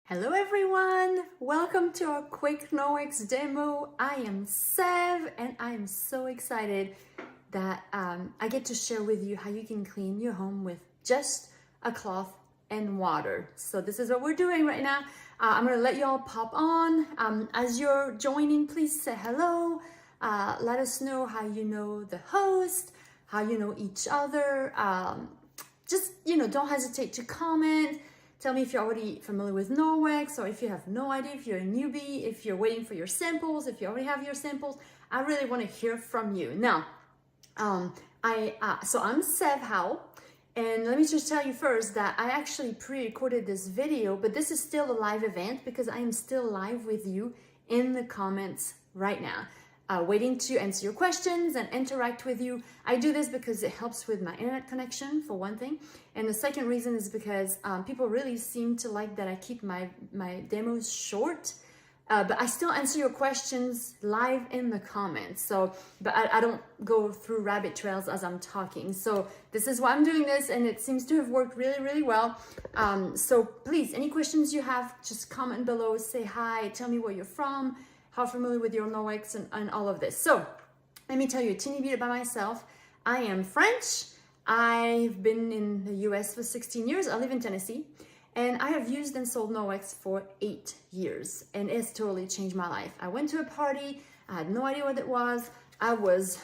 Hello everyone! Welcome to our quick NoX demo. I am Sev and I am so excited that I get to share with you how you can clean your home with just a cloth and water. So this is what we're doing right now. I'm gonna let you all pop on. As you're joining, please say hello. Let us know how you know the host, how you know each other. Don't hesitate to comment. Tell me if you're already familiar with NoX or if you have no idea, if you're a newbie, if you're waiting for your samples, if you already have your samples. I really want to hear from you. Now, so I'm Sev Howell, and let me just tell you first that I actually pre-recorded this video, but this is still a live event because I am still live with you in the comments right now. Waiting to answer your questions and interact with you. I do this because it helps with my internet connection, for one thing. And the second reason is because people really seem to like that I keep my demos short, but I still answer your questions live in the comments. But I don't go through rabbit trails as I'm talking. So this is why I'm doing this, and it seems to have worked really, really well. So please, any questions you have, just comment below, say hi, tell me where you're from, how familiar with your NoX and all of this. So let me tell you a teeny bit about myself. I am French. I've been in the US for 16 years. I live in Tennessee, and I have used and sold NoX for 8 years, and it's totally changed my life. I went to a party. I had no idea what it was. I was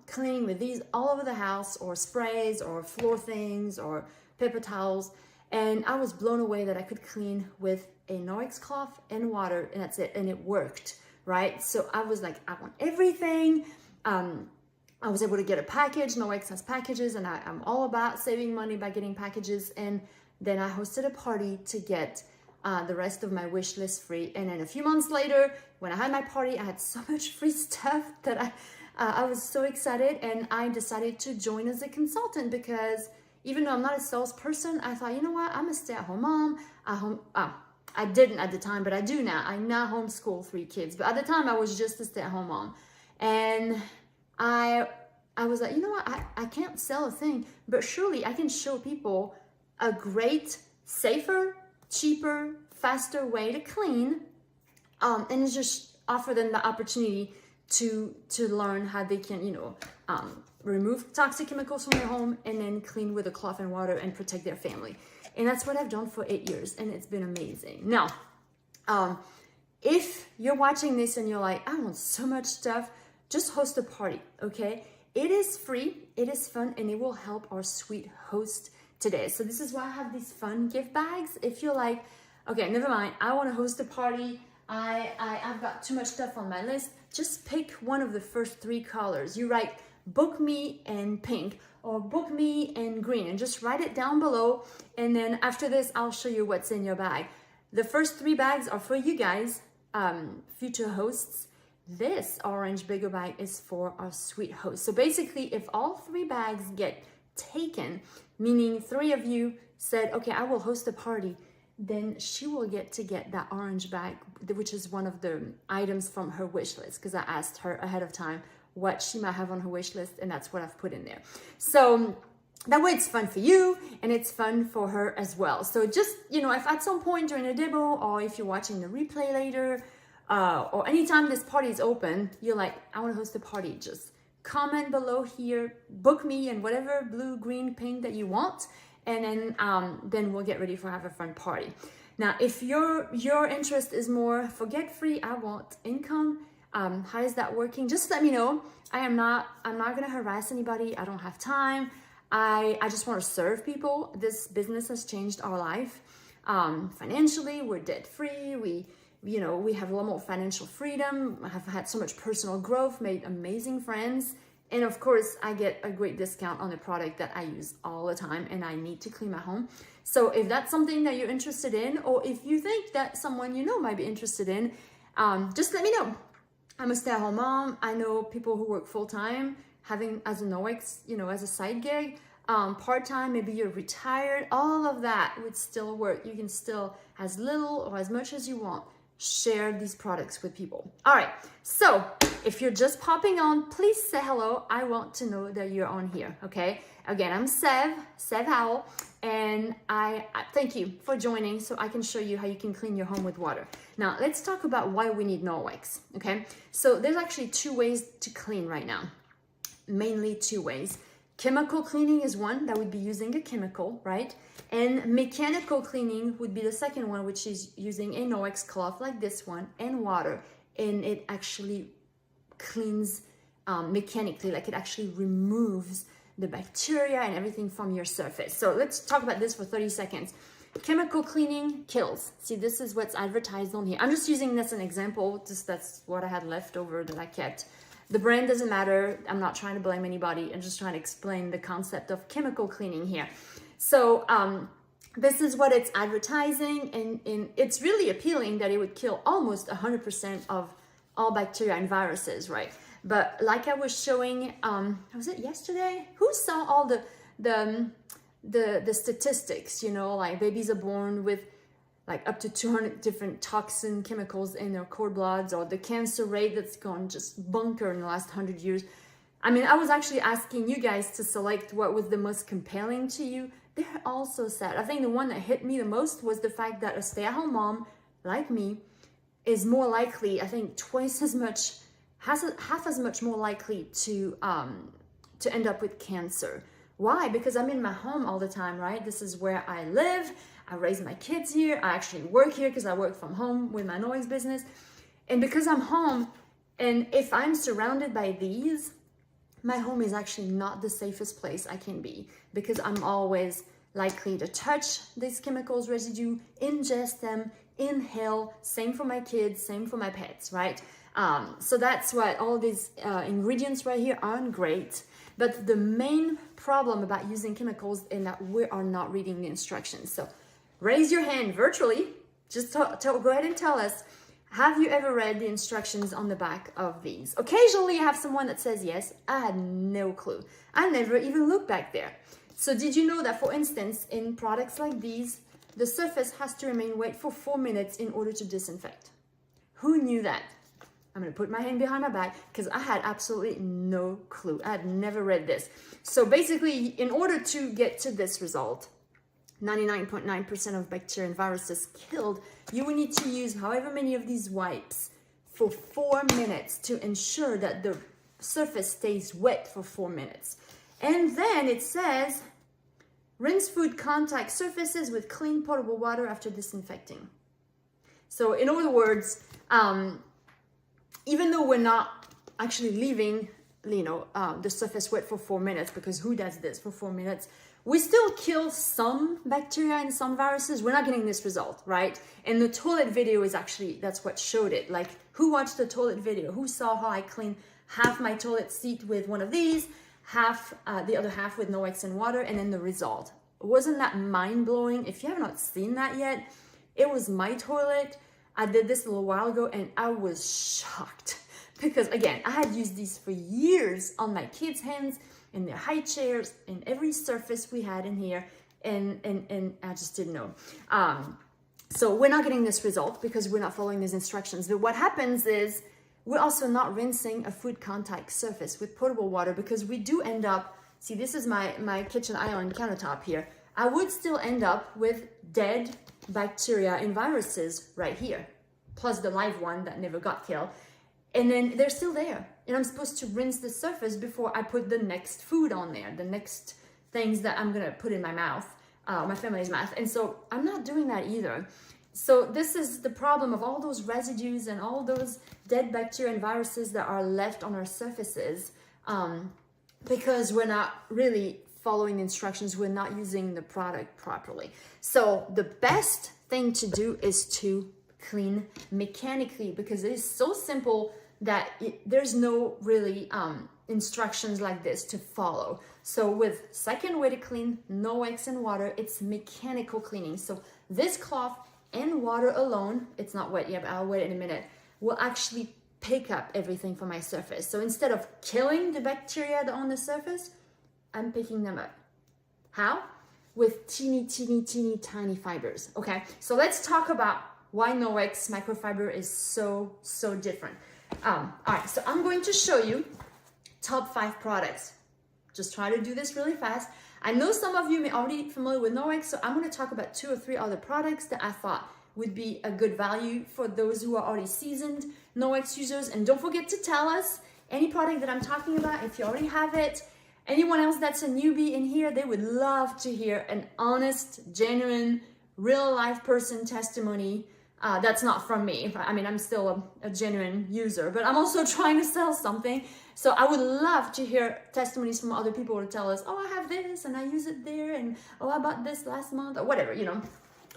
cleaning with these all over the house, or sprays, or floor things, or paper towels, and I was blown away that I could clean with a NoX cloth and water, and that's it, and it worked, right? So I was like, I want everything. I was able to get a package. NoX has packages, and I'm all about saving money by getting packages. And then I hosted a party to get the rest of my wish list free. And then a few months later, when I had my party, I had so much free stuff that I was so excited, and I decided to join as a consultant because even though I'm not a salesperson, I thought, you know what, I'm a stay-at-home mom. I didn't at the time, but I do now. I now homeschool 3 kids, but at the time I was just a stay-at-home mom. And I was like, you know what, I can't sell a thing, but surely I can show people a great, safer, cheaper, faster way to clean, and just offer them the opportunity to learn how they can, remove toxic chemicals from their home and then clean with a cloth and water and protect their family. And that's what I've done for 8 years, and it's been amazing. Now, if you're watching this and you're like, I want so much stuff, just host a party, okay? It is free, it is fun, and it will help our sweet host today. So this is why I have these fun gift bags. If you're like, okay, never mind, I want to host a party, I've got too much stuff on my list, just pick one of the first 3 colors. You write book me in pink or book me in green, and just write it down below. And then after this, I'll show you what's in your bag. The first 3 bags are for you guys, future hosts. This orange bigger bag is for our sweet host. So basically, if all 3 bags get taken, meaning 3 of you said, okay, I will host a party, then she will get that orange bag, which is one of the items from her wish list, because I asked her ahead of time what she might have on her wish list, and that's what I've put in there. So that way it's fun for you and it's fun for her as well. So just, if at some point during the demo, or if you're watching the replay later, or anytime this party is open, you're like, I want to host a party, just comment below here, book me in whatever blue, green, pink that you want, and then we'll get ready for have a fun party. Now, if your interest is more forget free, I want income, how is that working? Just let me know. I'm not gonna harass anybody. I don't have time. I just want to serve people. This business has changed our life. Financially, we're debt free. We have a lot more financial freedom. I have had so much personal growth, made amazing friends. And of course, I get a great discount on a product that I use all the time and I need to clean my home. So if that's something that you're interested in, or if you think that someone might be interested in, just let me know. I'm a stay-at-home mom. I know people who work full-time, having as a NoX, as a side gig, part-time, maybe you're retired, all of that would still work. You can still, as little or as much as you want, share these products with people. All right, so if you're just popping on, please say hello. I want to know that you're on here, okay? Again, I'm Sev Howell, And I thank you for joining so I can show you how you can clean your home with water. Now, let's talk about why we need Norwex, okay? So there's actually two ways to clean right now, mainly two ways. Chemical cleaning is one, that would be using a chemical, right? And mechanical cleaning would be the second one, which is using a Norwex cloth like this one and water, and it actually cleans mechanically, like it actually removes the bacteria and everything from your surface. So let's talk about this for 30 seconds. Chemical cleaning kills. See, this is what's advertised on here. I'm just using this as an example, just that's what I had left over that I kept. The brand doesn't matter. I'm not trying to blame anybody. I'm just trying to explain the concept of chemical cleaning here. So this is what it's advertising, and it's really appealing that it would kill almost 100% of all bacteria and viruses, right? But like I was showing, was it yesterday? Who saw all the statistics, you know, like babies are born with like up to 200 different toxin chemicals in their cord bloods, or the cancer rate that's gone just bunker in the last 100 years. I mean, I was actually asking you guys to select what was the most compelling to you. They're all so sad. I think the one that hit me the most was the fact that a stay-at-home mom like me is more likely, I think twice as much, half as much more likely to end up with cancer. Why? Because I'm in my home all the time, right? This is where I live. I raise my kids here. I actually work here because I work from home with my noise business. And because I'm home, and if I'm surrounded by these, my home is actually not the safest place I can be, because I'm always likely to touch these chemicals residue, ingest them, inhale. Same for my kids, same for my pets, right? So that's why all these ingredients right here aren't great. But the main problem about using chemicals is that we are not reading the instructions. So raise your hand virtually. Just go ahead and tell us, have you ever read the instructions on the back of these? Occasionally I have someone that says yes. I had no clue. I never even looked back there. So did you know that, for instance, in products like these, the surface has to remain wet for 4 minutes in order to disinfect? Who knew that? I'm going to put my hand behind my back because I had absolutely no clue. I had never read this. So basically, in order to get to this result, 99.9% of bacteria and viruses killed, you will need to use however many of these wipes for 4 minutes to ensure that the surface stays wet for 4 minutes. And then it says, rinse food contact surfaces with clean potable water after disinfecting. So in other words, even though we're not actually leaving, the surface wet for 4 minutes, because who does this for 4 minutes? We still kill some bacteria and some viruses. We're not getting this result, right? And the toilet video is actually, that's what showed it. Like, who watched the toilet video? Who saw how I clean half my toilet seat with one of these, the other half with Norwex and water, and then the result? Wasn't that mind-blowing? If you have not seen that yet, it was my toilet. I did this a little while ago and I was shocked because, again, I had used these for years on my kids' hands, in their high chairs, in every surface we had in here, and I just didn't know. So we're not getting this result because we're not following these instructions. But what happens is we're also not rinsing a food contact surface with potable water, because we do end up, see, this is my kitchen island countertop here. I would still end up with dead bacteria and viruses right here, plus the live one that never got killed. And then they're still there. And I'm supposed to rinse the surface before I put the next food on there, the next things that I'm gonna put in my mouth, my family's mouth. And so I'm not doing that either. So this is the problem of all those residues and all those dead bacteria and viruses that are left on our surfaces, because we're not really following the instructions, we're not using the product properly. So the best thing to do is to clean mechanically, because it is so simple that there's no really instructions like this to follow. So with second way to clean, Norwex and water, it's mechanical cleaning. So this cloth and water alone, it's not wet yet, but I'll wet it in a minute, will actually pick up everything from my surface. So instead of killing the bacteria that are on the surface, I'm picking them up. How? With teeny tiny fibers. Okay, so let's talk about why Norwex microfiber is so different. All right, so I'm going to show you top 5 products. Just try to do this really fast. I know some of you may already be familiar with Noex, so I'm going to talk about 2 or 3 other products that I thought would be a good value for those who are already seasoned Noex users. And don't forget to tell us any product that I'm talking about, if you already have it. Anyone else that's a newbie in here, they would love to hear an honest, genuine, real life person testimony. That's not from me. I mean, I'm still a genuine user, but I'm also trying to sell something. So I would love to hear testimonies from other people who tell us, oh, I have this and I use it there, and oh, I bought this last month, or whatever, you know.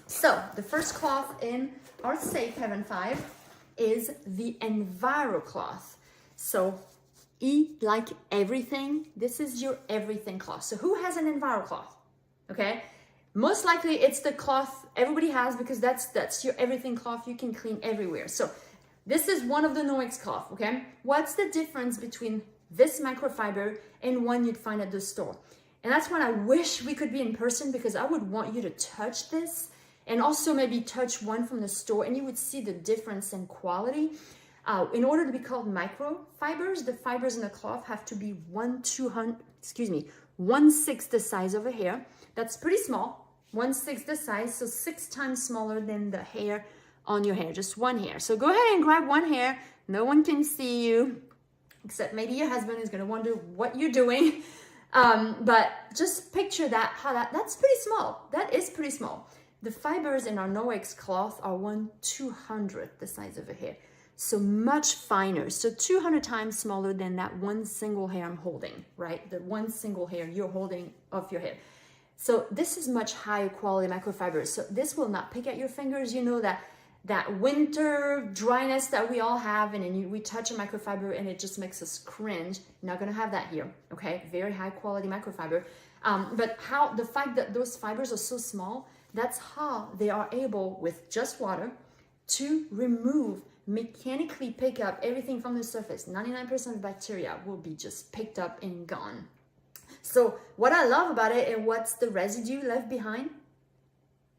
So the first cloth in our Safe Haven 5 is the EnviroCloth. So like everything, this is your everything cloth. So who has an EnviroCloth? Okay, most likely it's the cloth everybody has, because that's your everything cloth you can clean everywhere. So this is one of the Noex cloth. Okay, what's the difference between this microfiber and one you'd find at the store? And that's when I wish we could be in person, because I would want you to touch this and also maybe touch one from the store, and you would see the difference in quality. In order to be called microfibers, the fibers in the cloth have to be 1/6 the size of a hair. That's pretty small, 1/6 the size, so 6 times smaller than the hair on your hair, just one hair. So go ahead and grab one hair. No one can see you, except maybe your husband is going to wonder what you're doing. But just picture that, that's pretty small. That is pretty small. The fibers in our Noex cloth are 1/200th the size of a hair. So much finer, so 200 times smaller than that one single hair I'm holding, right? The one single hair you're holding of your hair. So this is much higher quality microfibers. So this will not pick at your fingers. You know that winter dryness that we all have, and then we touch a microfiber and it just makes us cringe. Not gonna have that here, okay? Very high quality microfiber. But the fact that those fibers are so small, that's how they are able, with just water, to mechanically pick up everything from the surface. 99% of bacteria will be just picked up and gone. So what I love about it, and what's the residue left behind?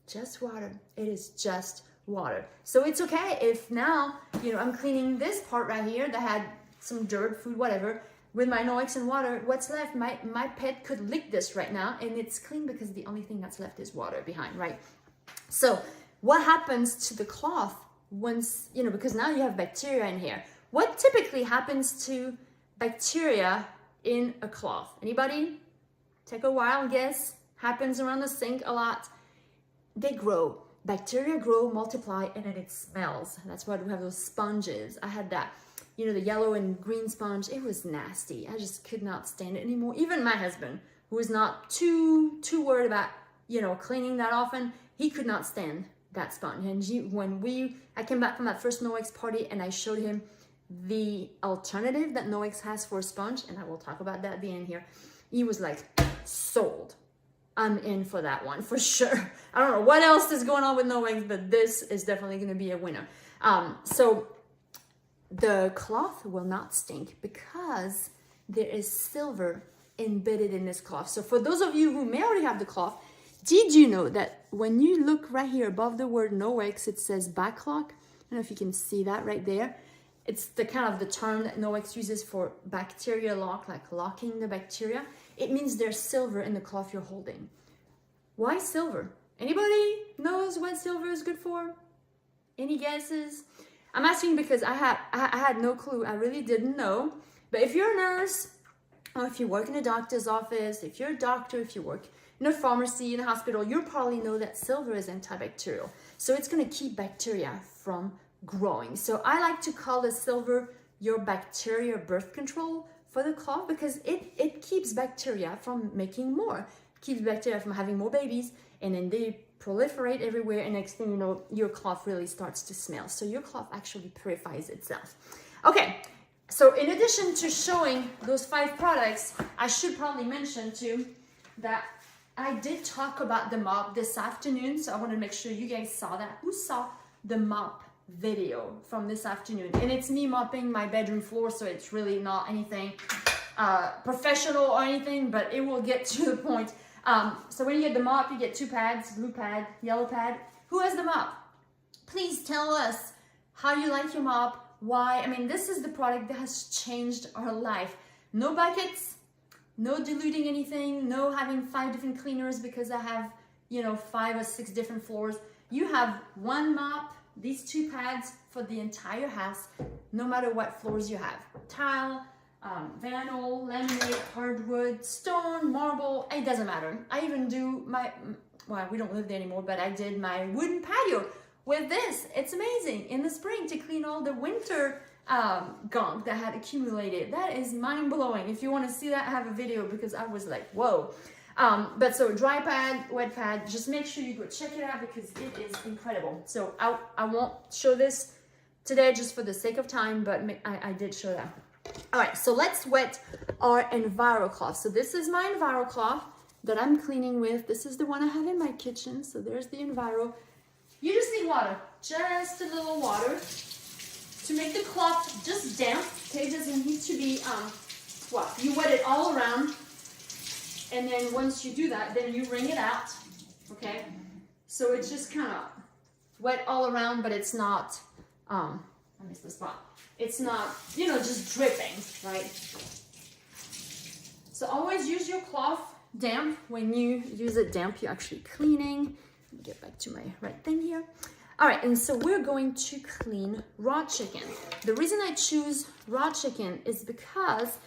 Just water. It is just water. So it's okay if now, you know, I'm cleaning this part right here that had some dirt, food, whatever, with my Noex and water. What's left? My pet could lick this right now and it's clean, because the only thing that's left is water behind, right? So what happens to the cloth once, you know, because now you have bacteria in here? What typically happens to bacteria in a cloth? Anybody? Take a wild guess. Happens around the sink a lot. They grow. Bacteria grow, multiply, and then it smells. That's why we have those sponges. I had that, you know, the yellow and green sponge. It was nasty. I just could not stand it anymore. Even my husband, who is not too worried about, you know, cleaning that often, he could not stand that sponge. And I came back from that first Noex party and I showed him the alternative that Noex has for a sponge, and I will talk about that at the end here. He was like, sold. I'm in for that one for sure. I don't know what else is going on with Noex, but this is definitely going to be a winner. So the cloth will not stink because there is silver embedded in this cloth. So for those of you who may already have the cloth, did you know that when you look right here above the word Noex, it says backlock? I don't know if you can see that right there. It's the kind of the term that Noex uses for bacteria lock, like locking the bacteria. It means there's silver in the cloth you're holding. Why silver? Anybody knows what silver is good for? Any guesses? I'm asking because I had no clue. I really didn't know. But if you're a nurse, or if you work in a doctor's office, if you're a doctor, if you work in a pharmacy, in a hospital, you probably know that silver is antibacterial. So it's going to keep bacteria from growing. So I like to call the silver your bacteria birth control for the cloth, because it keeps bacteria from making more. It keeps bacteria from having more babies, and then they proliferate everywhere, and next thing you know, your cloth really starts to smell. So your cloth actually purifies itself. Okay, so in addition to showing those 5 products, I should probably mention too that I did talk about the mop this afternoon, so I want to make sure you guys saw that. Who saw the mop video from this afternoon? And it's me mopping my bedroom floor, so it's really not anything professional or anything, but it will get to the point. So when you get the mop, you get 2 pads, blue pad, yellow pad. Who has the mop? Please tell us how you like your mop, why. I mean, this is the product that has changed our life. No buckets, no diluting anything, no having 5 different cleaners because I have, you know, 5 or 6 different floors. You have one mop, these 2 pads for the entire house, no matter what floors you have. Tile, vinyl, laminate, hardwood, stone, marble, it doesn't matter. I even do my, well, we don't live there anymore, but I did my wooden patio with this. It's amazing in the spring to clean all the winter gunk that had accumulated. That is mind-blowing. If you want to see that, I have a video because I was like, whoa. But so dry pad, wet pad, just make sure you go check it out because it is incredible. So I won't show this today just for the sake of time, but I did show that. All right, so let's wet our EnviroCloth. So this is my EnviroCloth that I'm cleaning with. This is the one I have in my kitchen. So there's the Enviro. You just need water, just a little water to make the cloth just damp. Okay, it doesn't need to be, well, you wet it all around. And then once you do that, then you wring it out, okay? So it's just kind of wet all around, but it's not, I missed the spot. It's not, you know, just dripping, right? So always use your cloth damp. When you use it damp, you're actually cleaning. Let me get back to my right thing here. All right, and so we're going to clean raw chicken. The reason I choose raw chicken is because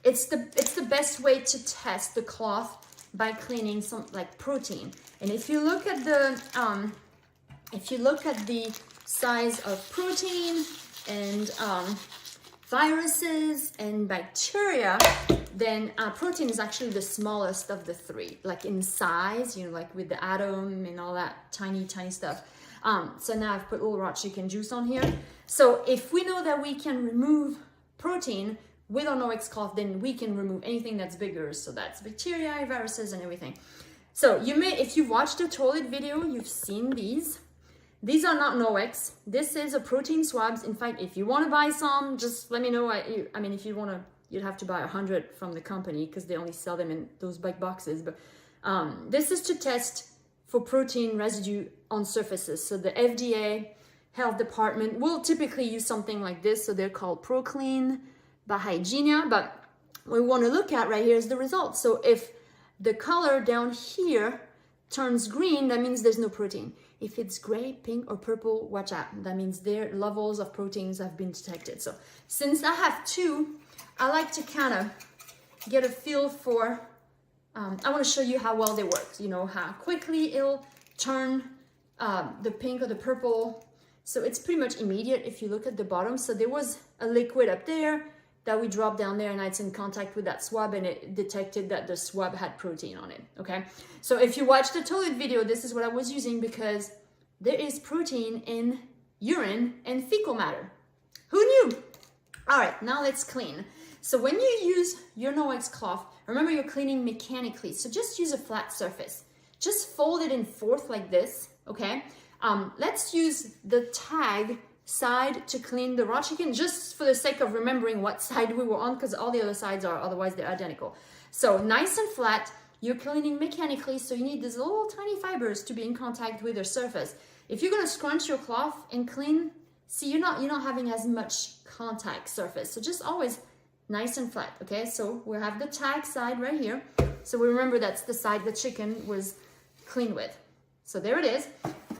it's the best way to test the cloth by cleaning some like protein. And if you look at the size of protein and viruses and bacteria, then protein is actually the smallest of the 3, like in size, you know, like with the atom and all that tiny stuff. So now I've put a little raw chicken juice on here. So if we know that we can remove protein with our Noex cloth, then we can remove anything that's bigger. So that's bacteria, viruses, and everything. So you may, if you've watched the toilet video, you've seen these. These are not Noex. This is a protein swabs. In fact, if you want to buy some, just let me know. I mean, if you want to, you'd have to buy 100 from the company because they only sell them in those big boxes. But this is to test for protein residue on surfaces. So the FDA health department will typically use something like this. So they're called ProClean by Hygienia. But what we want to look at right here is the results. So if the color down here turns green, that means there's no protein. If it's gray, pink, or purple, watch out. That means their levels of proteins have been detected. So since I have 2, I like to kind of get a feel for, I want to show you how well they work. You know, how quickly it'll turn the pink or the purple. So it's pretty much immediate if you look at the bottom. So there was a liquid up there that we dropped down there and it's in contact with that swab and it detected that the swab had protein on it, okay? So if you watch the toilet video, this is what I was using because there is protein in urine and fecal matter. Who knew? All right, now let's clean. So when you use your Noex cloth, remember you're cleaning mechanically, so just use a flat surface. Just fold it in 4th like this, okay? Let's use the tag side to clean the raw chicken just for the sake of remembering what side we were on because all the other sides are, otherwise they're identical. So nice and flat, you're cleaning mechanically, so you need these little tiny fibers to be in contact with the surface. If you're gonna scrunch your cloth and clean, see, you're not having as much contact surface. So just always nice and flat, okay? So we have the tag side right here. So we remember that's the side the chicken was cleaned with. So there it is.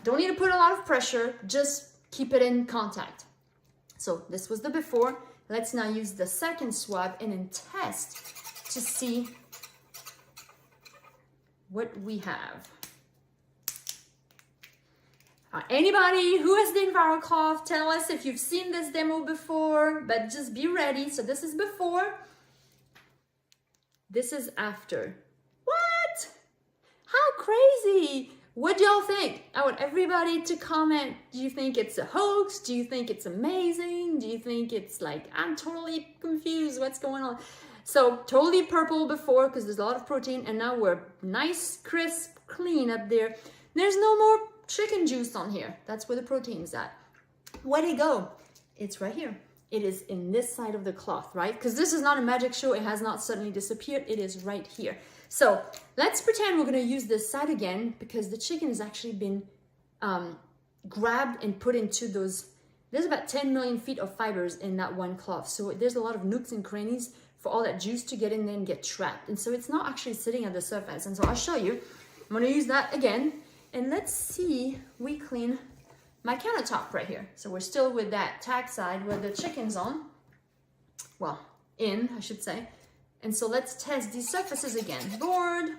Don't need to put a lot of pressure, just keep it in contact. So this was the before. Let's now use the second swab and then test to see what we have. Anybody who has the EnviroCloth, tell us if you've seen this demo before, but just be ready. So this is before, this is after. What? How crazy! What do y'all think? I want everybody to comment. Do you think it's a hoax? Do you think it's amazing? Do you think it's like, I'm totally confused, what's going on? So totally purple before because there's a lot of protein, and now we're nice, crisp, clean up there. There's no more chicken juice on here. That's where the protein's at. Where'd it go? It's right here. It is in this side of the cloth, right? Because this is not a magic show. It has not suddenly disappeared. It is right here. So let's pretend we're going to use this side again because the chicken has actually been grabbed and put into those. There's about 10 million feet of fibers in that one cloth. So there's a lot of nooks and crannies for all that juice to get in there and get trapped. And so it's not actually sitting at the surface. And so I'll show you. I'm gonna use that again. And let's see, we clean my countertop right here. So we're still with that tag side where the chicken's on. Well, in, I should say. And so let's test these surfaces again. Board,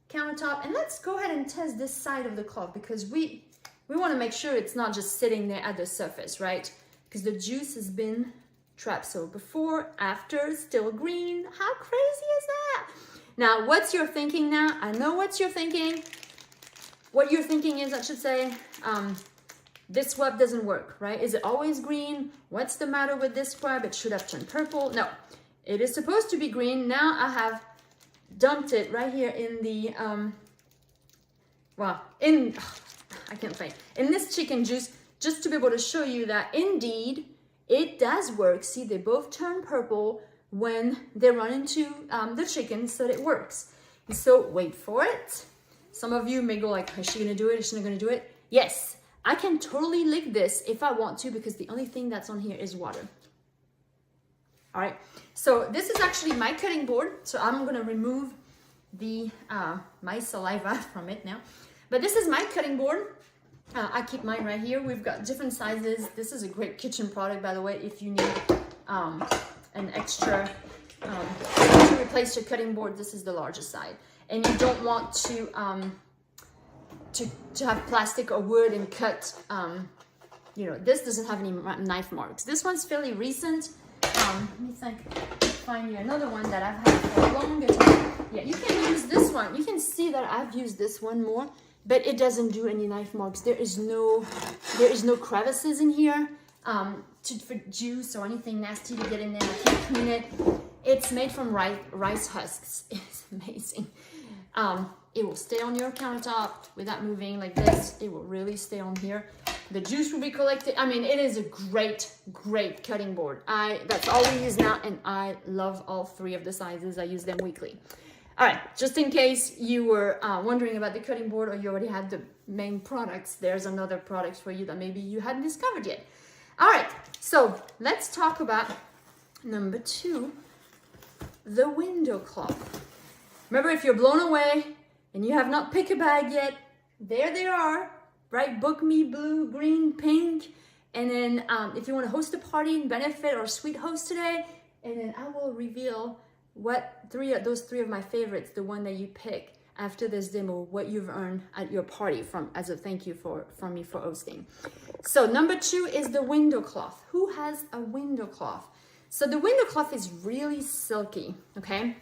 countertop, and let's go ahead and test this side of the cloth because we want to make sure it's not just sitting there at the surface, right? Because the juice has been trapped. So before, after, still green. How crazy is that? Now, what's your thinking now? I know what you're thinking. What you're thinking is, I should say, this scrub doesn't work, right? Is it always green? What's the matter with this scrub? It should have turned purple. No, it is supposed to be green. Now I have dumped it right here in the, I can't say, in this chicken juice, just to be able to show you that indeed it does work. See, they both turn purple when they run into the chicken, so that it works. And so wait for it. Some of you may go like, is she gonna do it? Is she not gonna do it? Yes, I can totally lick this if I want to because the only thing that's on here is water. All right, so this is actually my cutting board. So I'm gonna remove the my saliva from it now. But this is my cutting board. I keep mine right here. We've got different sizes. This is a great kitchen product, by the way, if you need an extra to replace your cutting board. This is the largest side. And you don't want to have plastic or wood and cut, you know, this doesn't have any knife marks. This one's fairly recent. Let me find you another one that I've had for a longer time. Yeah, you can use this one. You can see that I've used this one more, but it doesn't do any knife marks. There is no crevices in here for juice or anything nasty to get in there. I can't clean it. It's made from rice husks. It's amazing. It will stay on your countertop without moving like this. It will really stay on here. The juice will be collected. I mean, it is a great cutting board. That's all we use now, and I love all three of the sizes. I use them weekly. All right, just in case you were wondering about the cutting board or you already had the main products, there's another product for you that maybe you hadn't discovered yet. All right, so let's talk about number 2, the window cloth. Remember, if you're blown away and you have not picked a bag yet, there they are, right? Book me blue, green, pink. And then if you want to host a party and benefit or sweet host today, and then I will reveal what those three of my favorites, the one that you pick after this demo, what you've earned at your party as a thank you from me for hosting. So number 2 is the window cloth. Who has a window cloth? So the window cloth is really silky, okay?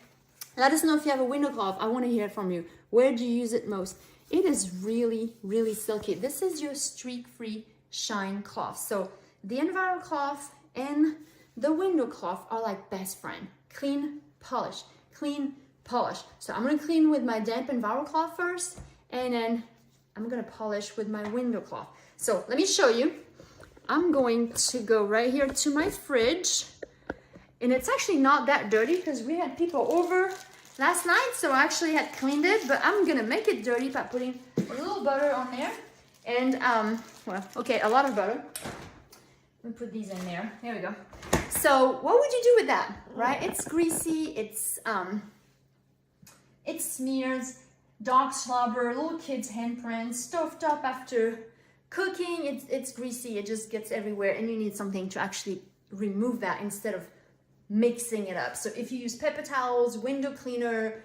Let us know if you have a window cloth. I want to hear from you. Where do you use it most? It is really, really silky. This is your streak-free shine cloth. So the Enviro cloth and the window cloth are like best friend. Clean, polish, clean, polish. So I'm going to clean with my damp Enviro cloth first, and then I'm going to polish with my window cloth. So let me show you. I'm going to go right here to my fridge. And it's actually not that dirty because we had people over last night, so I actually had cleaned it, but I'm gonna make it dirty by putting a little butter on there. And, a lot of butter. Let me put these in there. There we go. So what would you do with that, right? It's greasy, it smears, dog slobber, little kids' handprints, stovetop after cooking. It's greasy, it just gets everywhere, and you need something to actually remove that instead of mixing it up. So if you use paper towels, window cleaner,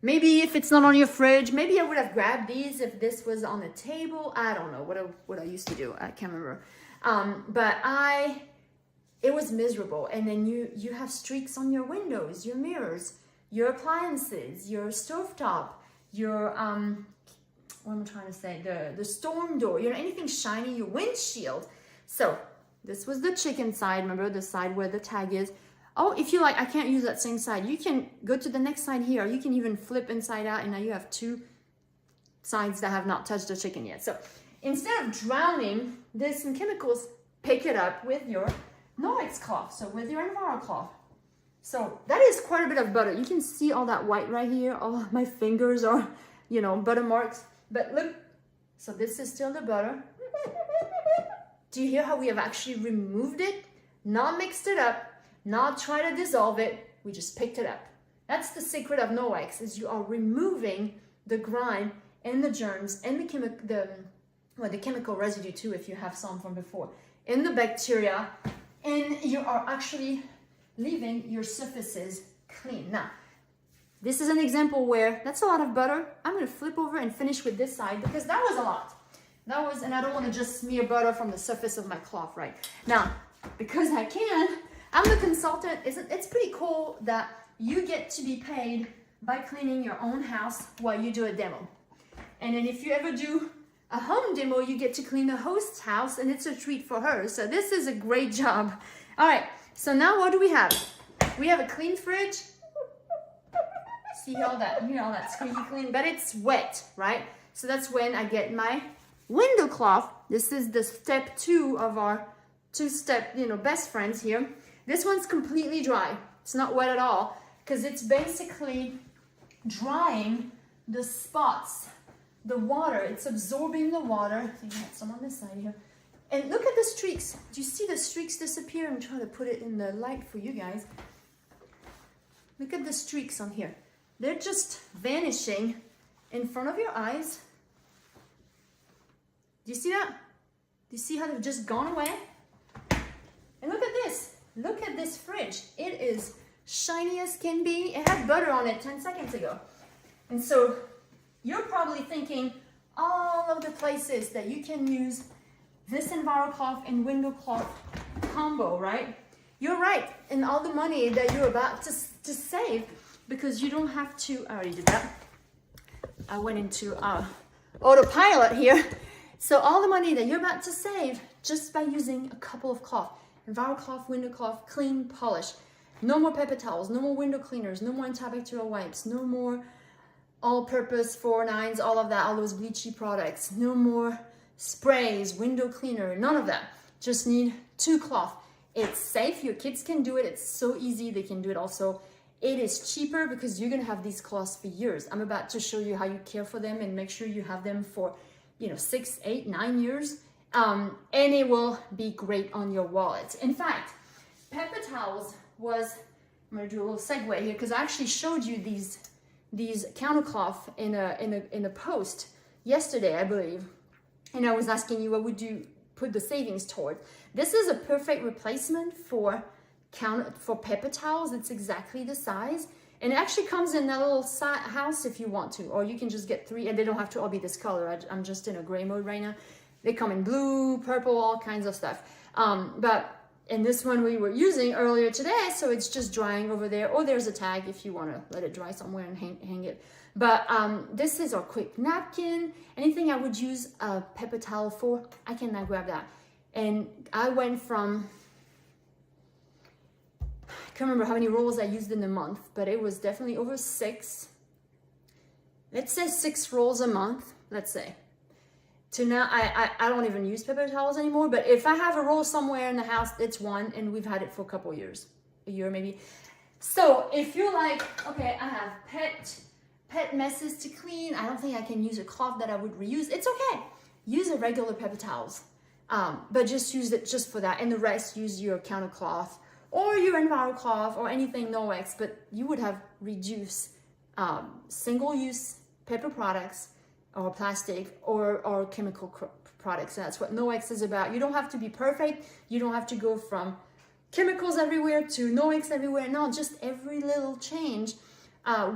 maybe if it's not on your fridge, maybe I would have grabbed these if this was on the table. I don't know what I used to do. I can't remember. But it was miserable. And then you have streaks on your windows, your mirrors, your appliances, your stovetop, your what am I trying to say? The storm door, anything shiny, your windshield. So this was the chicken side. Remember the side where the tag is. Oh, if you like, I can't use that same side. You can go to the next side here. You can even flip inside out, and now you have 2 sides that have not touched the chicken yet. So instead of drowning this in chemicals, pick it up with your Norwex cloth, so with your Enviro cloth. So that is quite a bit of butter. You can see all that white right here. All my fingers are, butter marks. But look, so this is still the butter. Do you hear how we have actually removed it? Not mixed it up, not try to dissolve it. We just picked it up. That's the secret of Noex, is you are removing the grime and the germs and the chemical residue too, if you have some from before, and the bacteria, and you are actually leaving your surfaces clean. Now, this is an example where that's a lot of butter. I'm going to flip over and finish with this side because that was a lot. And I don't want to just smear butter from the surface of my cloth, right? Now, because I can, I'm the consultant. It's pretty cool that you get to be paid by cleaning your own house while you do a demo. And then if you ever do a home demo, you get to clean the host's house, and it's a treat for her. So this is a great job. All right, so now what do we have? We have a clean fridge. See all that squeaky clean, but it's wet, right? So that's when I get my window cloth. This is the step 2 of our 2-step, best friends here. This one's completely dry. It's not wet at all because it's basically drying the spots, the water. It's absorbing the water. I think I have some on this side here. And look at the streaks. Do you see the streaks disappear? I'm trying to put it in the light for you guys. Look at the streaks on here. They're just vanishing in front of your eyes. Do you see that? Do you see how they've just gone away? And look at this. Look at this fridge. It is shiny as can be. It had butter on it 10 seconds ago. And so you're probably thinking all of the places that you can use this EnviroCloth and window cloth combo, right? You're right. And all the money that you're about to save, because you don't have to, I already did that. I went into autopilot here. So all the money that you're about to save just by using a couple of cloth, EnviroCloth, window cloth, clean, polish. No more paper towels, no more window cleaners, no more antibacterial wipes, no more all-purpose 4-9s, all of that, all those bleachy products. No more sprays, window cleaner, none of that. Just need 2 cloth. It's safe, your kids can do it, it's so easy, they can do it also. It is cheaper because you're gonna have these cloths for years. I'm about to show you how you care for them and make sure you have them for 6, 8, 9 years. And it will be great on your wallet. In fact, paper towels was, I'm gonna do a little segue here because I actually showed you these countercloth in a post yesterday, I believe. And I was asking you, what would you put the savings toward? This is a perfect replacement for paper towels. It's exactly the size. And it actually comes in a little house if you want to, or you can just get 3, and they don't have to all be this color. I'm just in a gray mode right now. They come in blue, purple, all kinds of stuff. But in this one we were using earlier today, so it's just drying over there, or there's a tag if you want to let it dry somewhere and hang it. But this is our quick napkin. Anything I would use a paper towel for, I can now grab that. And I went from, I can't remember how many rolls I used in a month, but it was definitely over 6. Let's say 6 rolls a month, let's say. To now, I don't even use paper towels anymore, but if I have a roll somewhere in the house, it's 1, and we've had it for a couple years, a year maybe. So if you're like, okay, I have pet messes to clean, I don't think I can use a cloth that I would reuse, it's okay. Use a regular paper towels, but just use it just for that, and the rest use your counter cloth or your EnviroCloth or anything Noex, but you would have reduced single-use paper products or plastic or chemical products. That's what Noex is about. You don't have to be perfect. You don't have to go from chemicals everywhere to Noex everywhere. No, just every little change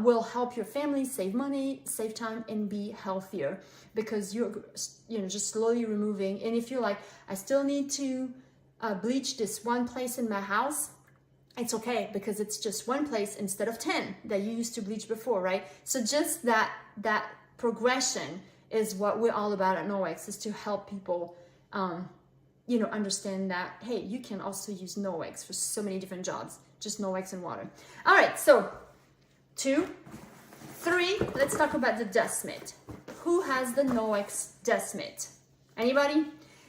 will help your family save money, save time, and be healthier, because you're just slowly removing. And if you're like, I still need to bleach this one place in my house, it's okay, because it's just one place instead of 10 that you used to bleach before, right? So just that progression is what we're all about at Noex, is to help people understand that, hey, you can also use Noex for so many different jobs, just Noex and water. All right, so 2, 3, let's talk about the dust mitt. Who has the Noex dust mitt? Anybody?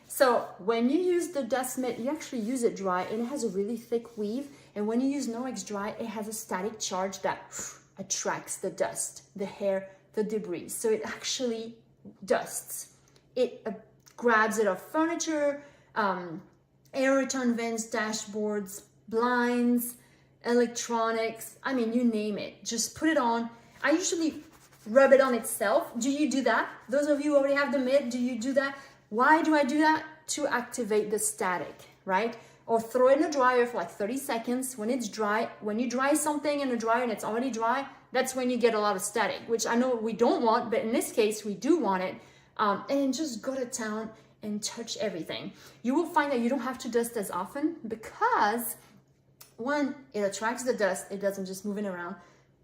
So when you use the dust mitt, you actually use it dry, and it has a really thick weave. And when you use Noex dry, it has a static charge that attracts the dust, the hair, the debris. So it actually dusts. It grabs it off furniture, air return vents, dashboards, blinds, electronics, I mean, you name it. Just put it on. I usually rub it on itself. Do you do that? Those of you who already have the mitt, do you do that? Why do I do that? To activate the static, right? Or throw it in the dryer for like 30 seconds. When it's dry, when you dry something in the dryer and it's already dry, that's when you get a lot of static, which I know we don't want, but in this case, we do want it. And just go to town and touch everything. You will find that you don't have to dust as often because one, it attracts the dust, it doesn't just move it around.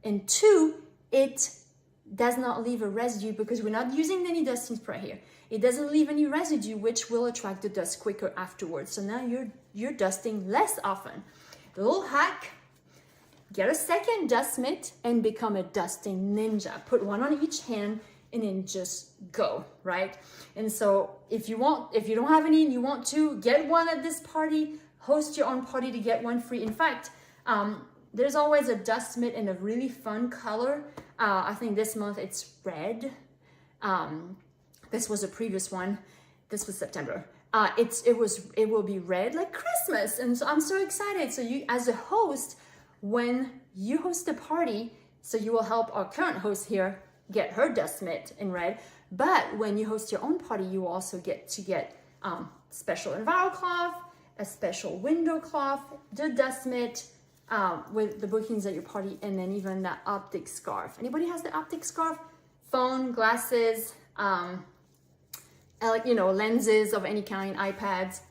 And two, it does not leave a residue because we're not using any dusting spray here. It doesn't leave any residue, which will attract the dust quicker afterwards. So now you're dusting less often. The little hack, get a second dust mitt and become a dusting ninja. Put one on each hand and then just go, right? And so if you don't have any and you want to, get one at this party, host your own party to get one free. In fact, there's always a dust mitt in a really fun color. I think this month it's red. This was a previous one. This was September. It will be red like Christmas. And so I'm so excited. So you, as a host, when you host a party, so you will help our current host here get her dust mitt in red. But when you host your own party, you will also get to get special Enviro cloth, a special window cloth, the dust mitt, with the bookings at your party, and then even that optic scarf. Anybody has the optic scarf? Phone, glasses, lenses of any kind, iPads,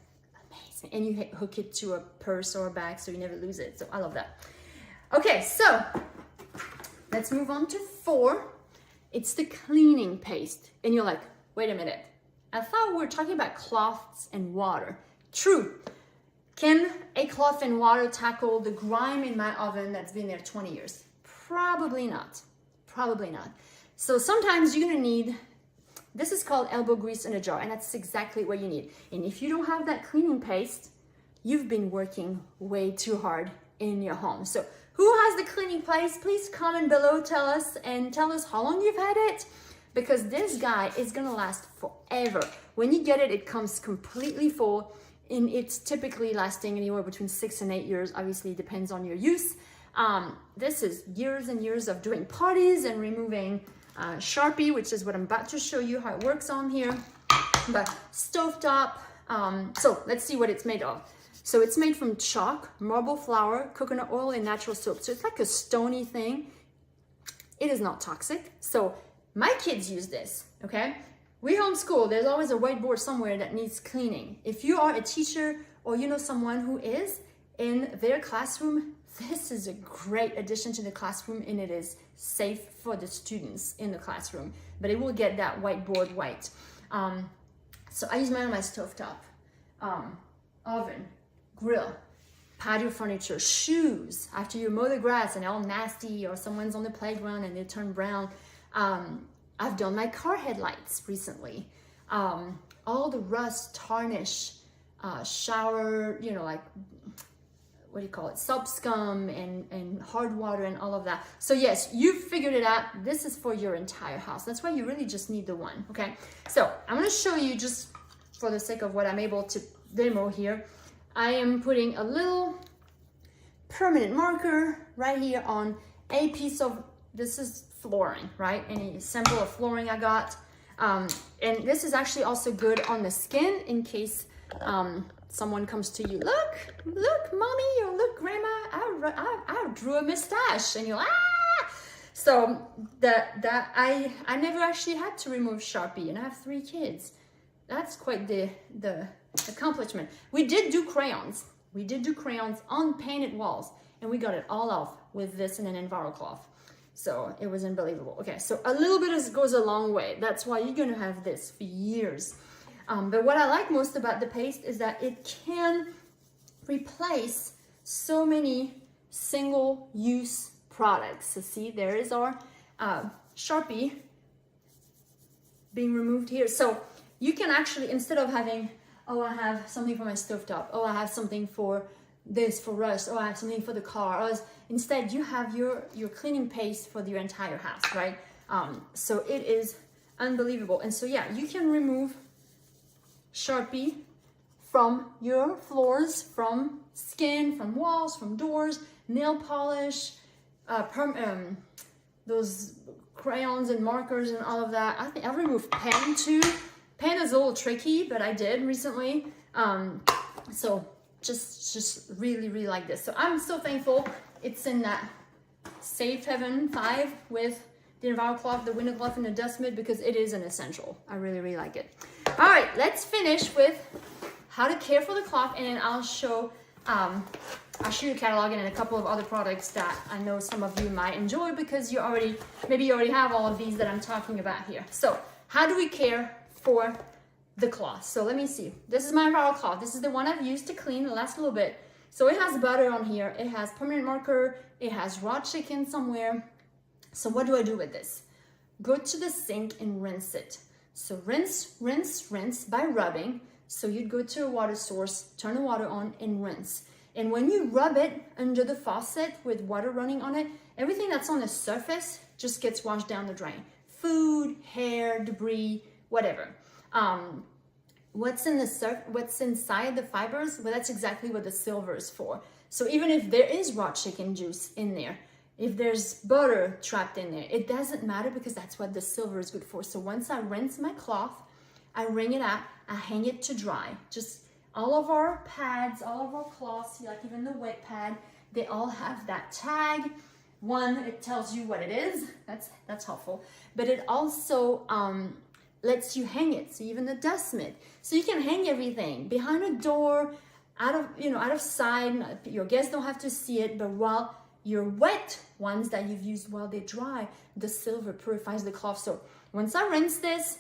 amazing. And you hook it to a purse or a bag so you never lose it. So I love that. Okay, so let's move on to 4. It's the cleaning paste. And you're like, wait a minute. I thought we were talking about cloths and water. True. Can a cloth and water tackle the grime in my oven that's been there 20 years? Probably not. Probably not. So sometimes you're gonna need, this is called elbow grease in a jar, and that's exactly what you need. And if you don't have that cleaning paste, you've been working way too hard in your home. So who has the cleaning paste? Please comment below, tell us how long you've had it, because this guy is gonna last forever. When you get it, it comes completely full, and it's typically lasting anywhere between 6 and 8 years. Obviously, it depends on your use. This is years and years of doing parties and removing Sharpie, which is what I'm about to show you how it works on here. But stovetop. So let's see what it's made of. So it's made from chalk, marble flour, coconut oil, and natural soap. So it's like a stony thing. It is not toxic. So my kids use this, okay? We homeschool. There's always a whiteboard somewhere that needs cleaning. If you are a teacher or you know someone who is in their classroom, this is a great addition to the classroom, and it is safe for the students in the classroom, but it will get that whiteboard white. So I use mine on my stovetop, oven, grill, patio furniture, shoes. After you mow the grass and they're all nasty, or someone's on the playground and they turn brown. I've done my car headlights recently. All the rust, tarnish, shower, like, what do you call it? Soap scum and hard water and all of that. So yes, you've figured it out. This is for your entire house. That's why you really just need the one, okay? So I'm gonna show you, just for the sake of what I'm able to demo here, I am putting a little permanent marker right here on a piece of, this is flooring, right? Any sample of flooring I got. And this is actually also good on the skin in case someone comes to you, look, mommy, or look, grandma, I drew a mustache, and you're like, ah! So I never actually had to remove Sharpie, and I have 3 kids. That's quite the accomplishment. We did do crayons. We did do crayons on painted walls, and we got it all off with this and an Enviro cloth. So it was unbelievable. Okay, so a little bit goes a long way. That's why you're gonna have this for years. But what I like most about the paste is that it can replace so many single-use products. So see, there is our Sharpie being removed here. So you can actually, instead of having, oh, I have something for my stovetop, oh, I have something for this, for rust, oh, I have something for the car, instead you have your cleaning paste for your entire house, right? So it is unbelievable. And so yeah, you can remove Sharpie from your floors, from skin, from walls, from doors, nail polish, those crayons and markers and all of that. I think I've removed pen too. Pen is a little tricky, but I did recently. So just really like this. So I'm so thankful it's in that Safe Haven 5 with the EnviroCloth, the window cloth, and the dust mitt, because it is an essential. I really like it. All right, let's finish with how to care for the cloth, and then I'll show you the catalog and a couple of other products that I know some of you might enjoy, because maybe you already have all of these that I'm talking about here. So how do we care for the cloth? So let me see. This is my EnviroCloth. This is the one I've used to clean the last little bit. So it has butter on here. It has permanent marker. It has raw chicken somewhere. So what do I do with this? Go to the sink and rinse it. So rinse by rubbing. So you'd go to a water source, turn the water on, and rinse. And when you rub it under the faucet with water running on it, everything that's on the surface just gets washed down the drain. Food, hair, debris, whatever. What's inside the fibers? Well, that's exactly what the silver is for. So even if there is raw chicken juice in there, if there's butter trapped in there, it doesn't matter, because that's what the silver is good for. So once I rinse my cloth, I wring it out, I hang it to dry. Just all of our pads, all of our cloths, like even the wet pad, they all have that tag. One, it tells you what it is. That's helpful. But it also lets you hang it. So even the dust mitt. So you can hang everything behind a door, out of sight. Your guests don't have to see it, but while your wet ones that you've used while they dry, the silver purifies the cloth. So once I rinse this,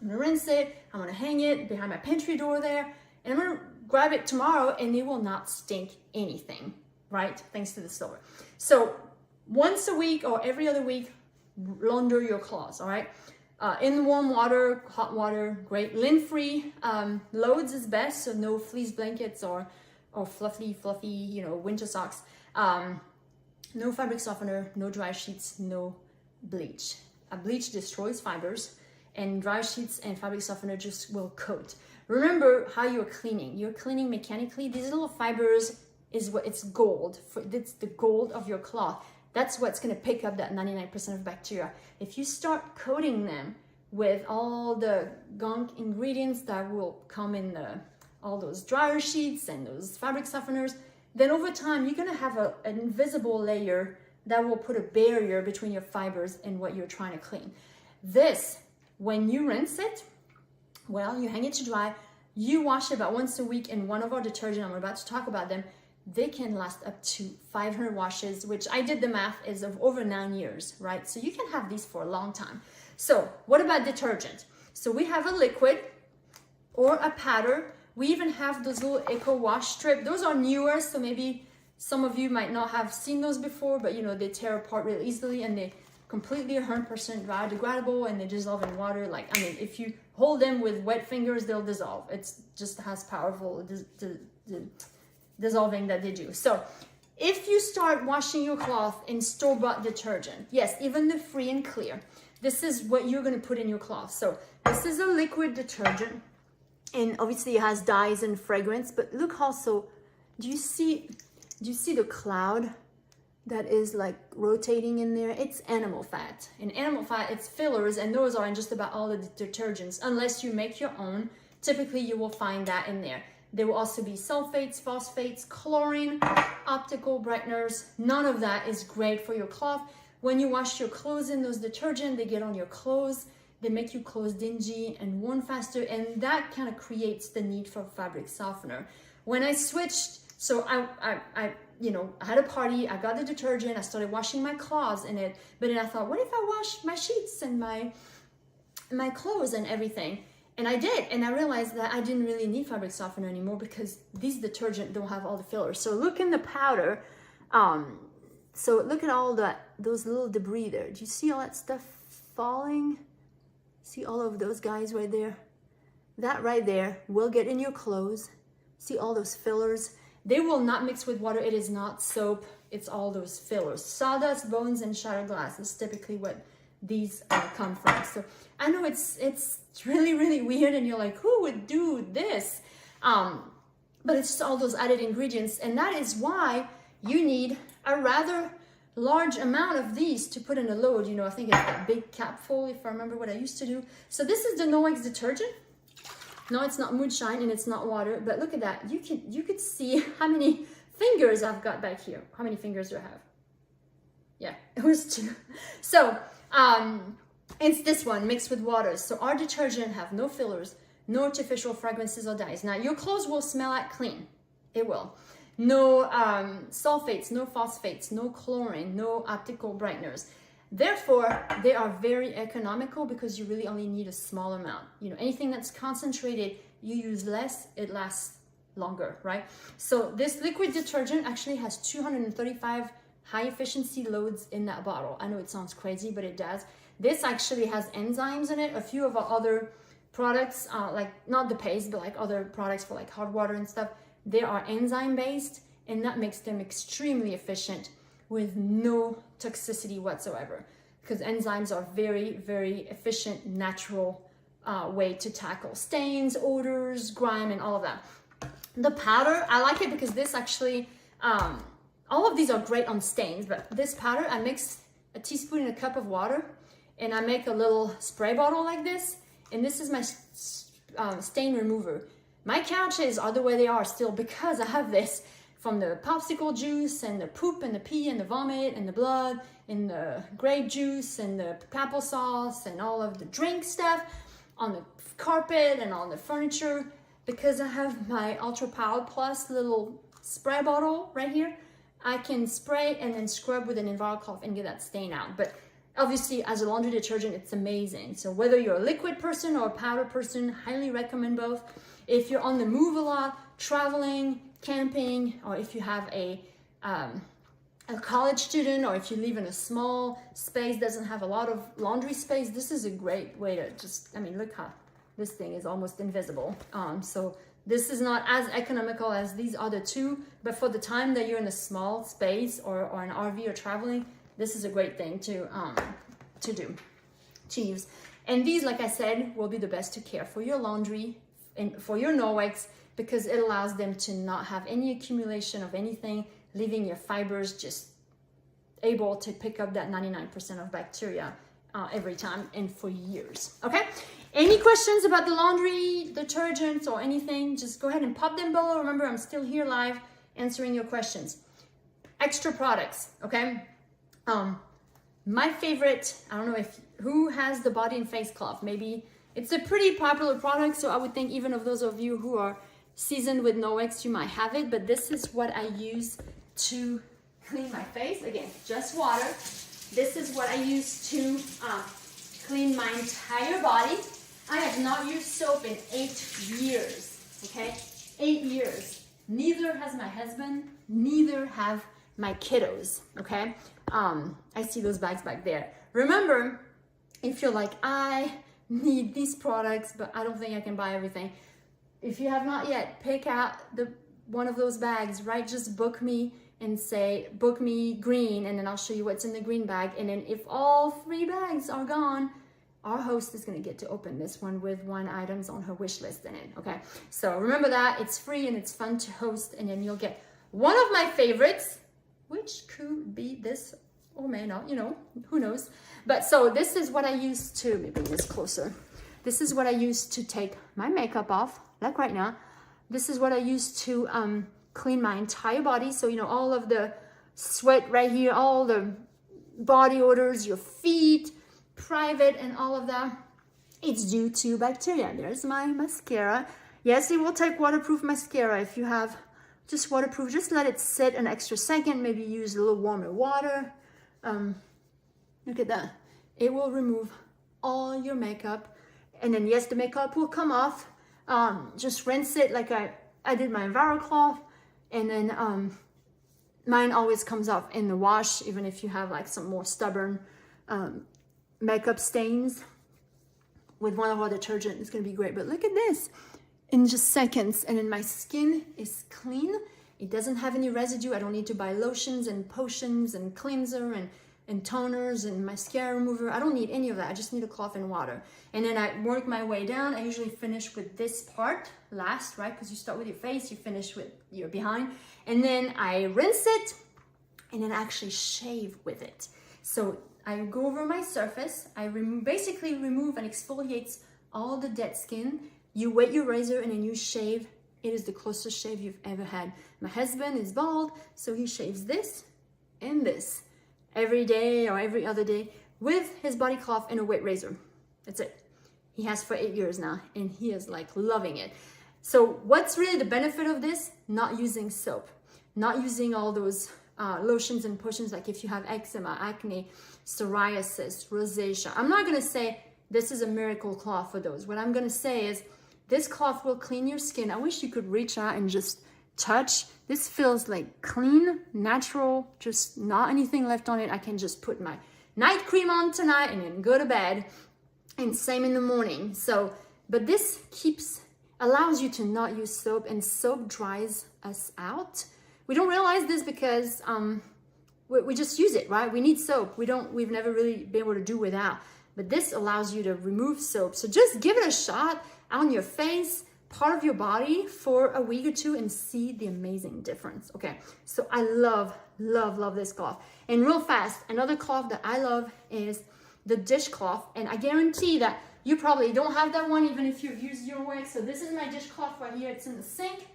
I'm gonna rinse it, I'm gonna hang it behind my pantry door there, and I'm gonna grab it tomorrow, and it will not stink anything, right? Thanks to the silver. So once a week or every other week, launder your cloths, all right? In warm water, hot water, great. Lint-free loads is best, so no fleece blankets or fluffy, winter socks. No fabric softener, no dry sheets, no bleach. Bleach destroys fibers, and dry sheets and fabric softener just will coat. Remember how you're cleaning. You're cleaning mechanically. These little fibers is what it's gold. It's the gold of your cloth. That's what's going to pick up that 99% of bacteria. If you start coating them with all the gunk ingredients that will come in all those dryer sheets and those fabric softeners, then over time you're going to have an invisible layer that will put a barrier between your fibers and what you're trying to clean. This, when you rinse it, well, you hang it to dry, you wash it about once a week in one of our detergents. I'm about to talk about them. They can last up to 500 washes, which I did the math is of over 9 years, right? So you can have these for a long time. So what about detergent? So we have a liquid or a powder. We even have those little Eco Wash strip. Those are newer, so maybe some of you might not have seen those before, but they tear apart really easily, and they completely 100% biodegradable, and they dissolve in water. If you hold them with wet fingers, they'll dissolve. It's just as powerful dissolving that they do. So if you start washing your cloth in store-bought detergent, yes, even the free and clear, this is what you're going to put in your cloth. So this is a liquid detergent, and obviously it has dyes and fragrance, but look also, do you see the cloud that is like rotating in there? It's animal fat. In animal fat, it's fillers, and those are in just about all the detergents. Unless you make your own, typically you will find that in there. There will also be sulfates, phosphates, chlorine, optical brighteners. None of that is great for your cloth. When you wash your clothes in those detergents, they get on your clothes. They make your clothes dingy and worn faster, and that kind of creates the need for fabric softener. When I switched, so I had a party, I got the detergent, I started washing my clothes in it, but then I thought, what if I wash my sheets and my clothes and everything? And I did, and I realized that I didn't really need fabric softener anymore, because these detergents don't have all the fillers. So look in the powder. So look at all those little debris there. Do you see all that stuff falling? See all of those guys right there? That right there will get in your clothes. See all those fillers? They will not mix with water. It is not soap. It's all those fillers. Sawdust, bones, and shattered glass is typically what these come from. So I know it's really, really weird, and you're like, who would do this? But it's just all those added ingredients, and that is why you need a rather large amount of these to put in a load. You know, I think it's that big capful, if I remember what I used to do. So this is the Noex detergent. No, it's not moonshine and it's not water, but look at that. You could see how many fingers I've got back here. How many fingers do I have? Yeah, it was 2. So it's this one mixed with water. So our detergent have no fillers, no artificial fragrances or dyes. Now your clothes will smell like clean. It will. No sulfates, no phosphates, no chlorine, no optical brighteners. Therefore, they are very economical because you really only need a small amount. You know, anything that's concentrated, you use less, it lasts longer, right? So this liquid detergent actually has 235 high efficiency loads in that bottle. I know it sounds crazy, but it does. This actually has enzymes in it. A few of our other products, like not the paste, but like other products for like hot water and stuff, they are enzyme based, and that makes them extremely efficient with no toxicity whatsoever, because enzymes are very, very efficient, natural way to tackle stains, odors, grime, and all of that. The powder, I like it because this actually, all of these are great on stains, but this powder, I mix a teaspoon in a cup of water, and I make a little spray bottle like this, and this is my stain remover. My couches are the way they are still because I have this from the popsicle juice and the poop and the pee and the vomit and the blood and the grape juice and the applesauce and all of the drink stuff on the carpet and on the furniture, because I have my Ultra Power Plus little spray bottle right here. I can spray and then scrub with an EnviroCloth and get that stain out. But obviously, as a laundry detergent, it's amazing. So whether you're a liquid person or a powder person, highly recommend both. If you're on the move a lot, traveling, camping, or if you have a college student, or if you live in a small space, doesn't have a lot of laundry space, this is a great way to just, I mean, look how this thing is almost invisible. So this is not as economical as these other two, but for the time that you're in a small space or an RV or traveling, this is a great thing to use. And these, like I said, will be the best to care for your laundry and for your Noex, because it allows them to not have any accumulation of anything, leaving your fibers just able to pick up that 99% of bacteria every time and for years. Okay? Any questions about the laundry detergents or anything, just go ahead and pop them below. Remember, I'm still here live answering your questions. Extra products, okay? My favorite, I don't know who has the body and face cloth. Maybe it's a pretty popular product, so I would think even of those of you who are seasoned with Noex, you might have it, but this is what I use to clean my face. Again, just water. This is what I use to clean my entire body. I have not used soap in 8 years, okay? 8 years. Neither has my husband, neither have my kiddos, okay? I see those bags back there. Remember, if you're like, I need these products, but I don't think I can buy everything. If you have not yet, pick out one of those bags, right? Just book me and say, book me green, and then I'll show you what's in the green bag. And then if all 3 bags are gone, our host is gonna get to open this one with 1 items on her wish list in it, okay? So remember that, it's free and it's fun to host, and then you'll get one of my favorites, which could be this or may not, you know, who knows? But so this is what I use to, let me bring this closer. This is what I use to take my makeup off, like right now. This is what I use to clean my entire body. So, you know, all of the sweat right here, all the body odors, your feet, private and all of that, it's due to bacteria. There's my mascara. Yes, it will take waterproof mascara. If you have just waterproof, just let it sit an extra second, maybe use a little warmer water. Look at that. It will remove all your makeup, and then yes, the makeup will come off. Just rinse it like I did my EnviroCloth, and then mine always comes off in the wash, even if you have like some more stubborn makeup stains. With one of our detergent, it's gonna be great. But look at this, in just seconds, and then my skin is clean. It doesn't have any residue. I don't need to buy lotions and potions and cleanser and and toners and mascara remover. I don't need any of that. I just need a cloth and water. And then I work my way down. I usually finish with this part last, right? Because you start with your face, you finish with your behind. And then I rinse it and then I actually shave with it. So I go over my surface. I basically remove and exfoliate all the dead skin. You wet your razor and then you shave. It is the closest shave you've ever had. My husband is bald, so he shaves this and this every day or every other day with his body cloth and a wet razor. That's it. He has for 8 years now and he is like loving it. So what's really the benefit of this? Not using soap, not using all those lotions and potions, like if you have eczema, acne, psoriasis, rosacea. I'm not gonna say this is a miracle cloth for those. What I'm gonna say is this cloth will clean your skin. I wish you could reach out and just touch. This feels like clean, natural, just not anything left on it. I can just put my night cream on tonight and then go to bed, and same in the morning. So, but this allows you to not use soap, and soap dries us out. We don't realize this because we just use it, right? We need soap. We've never really been able to do without, but this allows you to remove soap. So just give it a shot on your face, part of your body for a week or two and see the amazing difference. Okay, so I love, love, love this cloth. And real fast, another cloth that I love is the dishcloth. And I guarantee that you probably don't have that one even if you've used your wax. So this is my dishcloth right here. It's in the sink.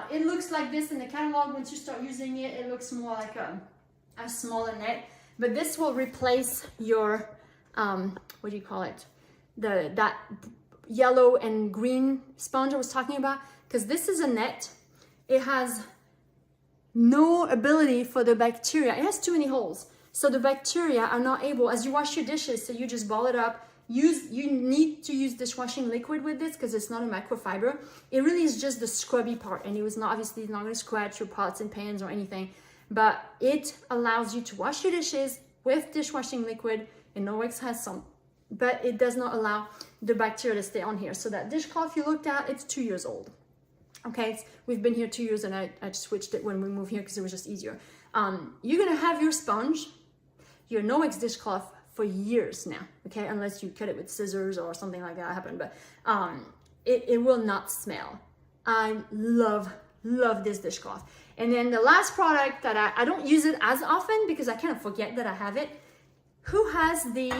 It looks like this in the catalog. Once you start using it, it looks more like a smaller net. But this will replace your, what do you call it? That yellow and green sponge I was talking about, because this is a net. It has no ability for the bacteria. It has too many holes. So the bacteria are not able, as you wash your dishes, so you just ball it up. You need to use dishwashing liquid with this because it's not a microfiber. It really is just the scrubby part, and it was not, obviously not going to scratch your pots and pans or anything, but it allows you to wash your dishes with dishwashing liquid, and Norwex has some, but it does not allow the bacteria to stay on here. So that dishcloth you looked at, it's 2 years old. Okay, we've been here 2 years, and I switched it when we moved here because it was just easier. You're gonna have your sponge, your Norwex dishcloth for years now, okay, unless you cut it with scissors or something like that happened, but it will not smell. I love this dishcloth. And then the last product that I don't use it as often because I kind of forget that I have it. Who has the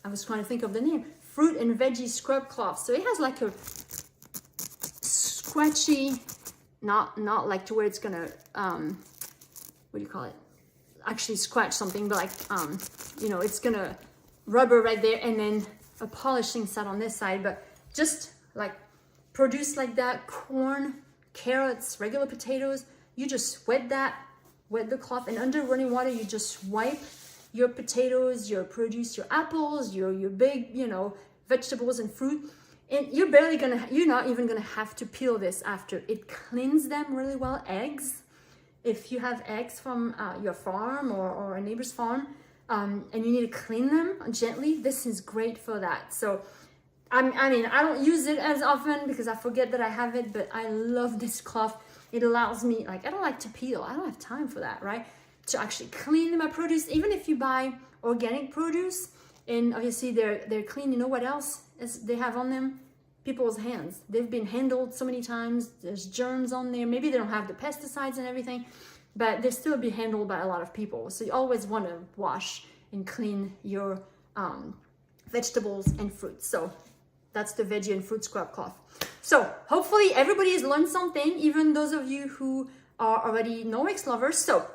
I was trying to think of the name, fruit and veggie scrub cloth. So it has like a scratchy, not like to where it's gonna what do you call it, actually scratch something, but like you know, it's gonna rubber right there, and then a polishing set on this side, but just like produce like that, corn, carrots, regular potatoes, you just wet the cloth, and under running water you just wipe your potatoes, your produce, your apples, your big, you know, vegetables and fruit, and you're not even gonna have to peel this after. It cleans them really well. Eggs, if you have eggs from your farm or a neighbor's farm, and you need to clean them gently, this is great for that. So I mean, I don't use it as often because I forget that I have it, but I love this cloth. It allows me, like, I don't like to peel. I don't have time for that, right? To actually clean my produce. Even if you buy organic produce, and obviously they're clean, you know what else they have on them? People's hands. They've been handled so many times. There's germs on there. Maybe they don't have the pesticides and everything, but they still be handled by a lot of people. So you always want to wash and clean your vegetables and fruits. So that's the veggie and fruit scrub cloth. So hopefully everybody has learned something, even those of you who are already Norwex lovers. So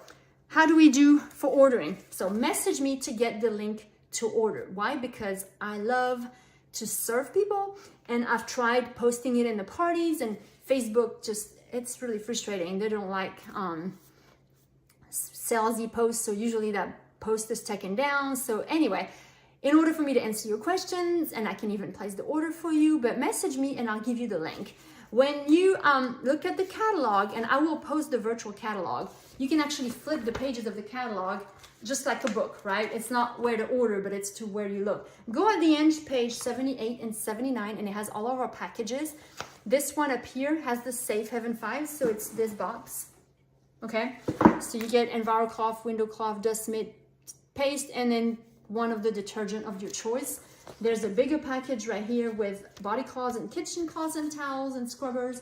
how do we do for ordering? So message me to get the link to order. Why? Because I love to serve people, and I've tried posting it in the parties, and Facebook just, it's really frustrating. They don't like salesy posts, so usually that post is taken down. So anyway, in order for me to answer your questions, and I can even place the order for you, but message me and I'll give you the link. When you look at the catalog, and I will post the virtual catalog, you can actually flip the pages of the catalog just like a book, right? It's not where to order, but it's to where you look. Go at the end, page 78 and 79, and it has all of our packages. This one up here has the Safe Haven 5, so it's this box. okay? So you get EnviroCloth, window cloth, dust mitt paste, and then one of the detergent of your choice. There's a bigger package right here with body cloths and kitchen cloths and towels and scrubbers.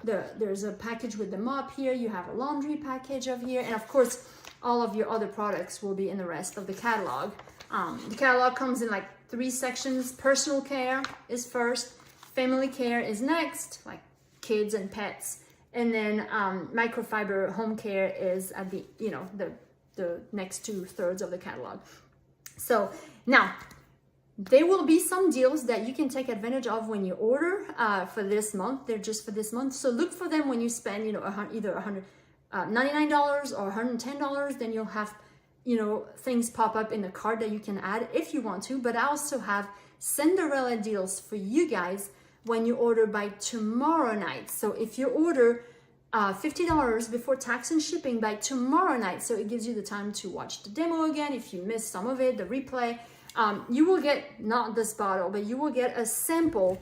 There's a package with the mop here. You have a laundry package of here. And of course, all of your other products will be in the rest of the catalog. The catalog comes in like 3 sections. Personal care is first. Family care is next, like kids and pets. And then microfiber home care is at the, you know, the next 2/3 of the catalog. So now, there will be some deals that you can take advantage of when you order for this month. They're just for this month. So look for them when you spend, you know, either $99 or $110. Then you'll have, you know, things pop up in the cart that you can add if you want to. But I also have Cinderella deals for you guys when you order by tomorrow night. So if you order $50 before tax and shipping by tomorrow night, so it gives you the time to watch the demo again if you missed some of it, the replay. You will get, not this bottle, but you will get a sample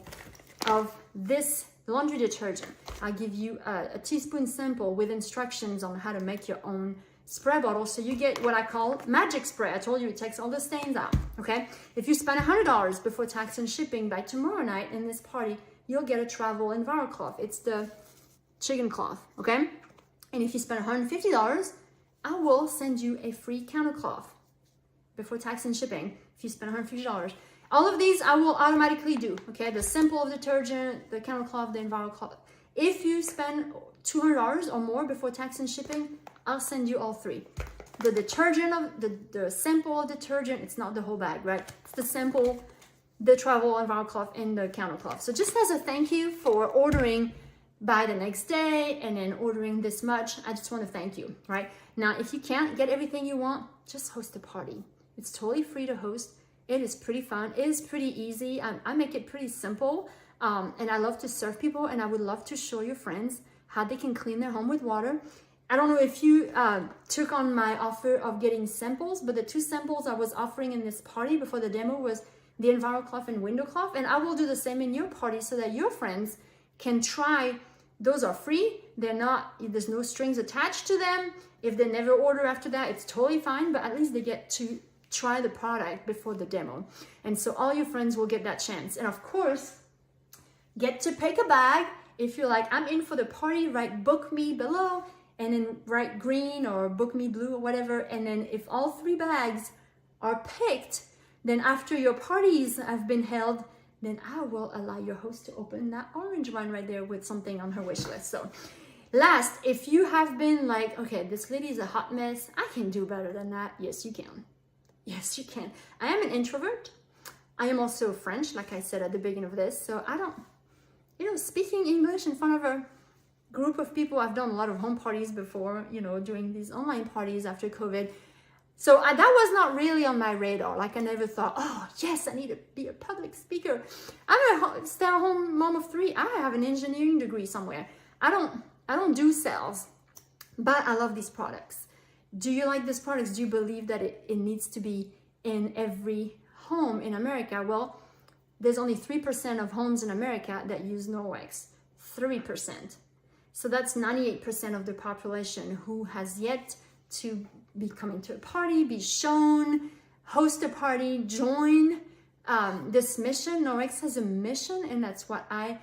of this laundry detergent. I'll give you a teaspoon sample with instructions on how to make your own spray bottle. So you get what I call magic spray. I told you it takes all the stains out, okay? If you spend $100 before tax and shipping by tomorrow night in this party, you'll get a travel EnviroCloth. It's the chicken cloth, okay? And if you spend $150, I will send you a free counter cloth before tax and shipping. If you spend $150, all of these I will automatically do, okay? The sample of detergent, the counter cloth, the EnviroCloth. If you spend $200 or more before tax and shipping, I'll send you all 3. The detergent of the sample of detergent, it's not the whole bag, right? It's the sample, the travel EnviroCloth, and the counter cloth. So just as a thank you for ordering by the next day and then ordering this much, I just want to thank you, right? Now, if you can't get everything you want, just host a party. It's totally free to host. It is pretty fun. It is pretty easy. I make it pretty simple. And I love to serve people, and I would love to show your friends how they can clean their home with water. I don't know if you took on my offer of getting samples, but the 2 samples I was offering in this party before the demo was the EnviroCloth and window cloth. And I will do the same in your party so that your friends can try. Those are free. There's no strings attached to them. If they never order after that, it's totally fine, but at least they get to try the product before the demo. And so all your friends will get that chance. And of course, get to pick a bag. If you're like, I'm in for the party, write book me below, and then write green or book me blue or whatever. And then if all 3 bags are picked, then after your parties have been held, then I will allow your host to open that orange one right there with something on her wish list. So last, if you have been like, okay, this lady is a hot mess, I can do better than that. Yes, you can. Yes, you can. I am an introvert. I am also French, like I said at the beginning of this. So I don't, you know, speaking English in front of a group of people, I've done a lot of home parties before, you know, doing these online parties after COVID. So that was not really on my radar. Like I never thought, oh yes, I need to be a public speaker. I'm a stay-at-home mom of 3. I have an engineering degree somewhere. I don't do sales, but I love these products. Do you like these products? Do you believe that it needs to be in every home in America? Well, there's only 3% of homes in America that use Norwex. 3%. So that's 98% of the population who has yet to be coming to a party, be shown, host a party, join this mission. Norwex has a mission, and that's what I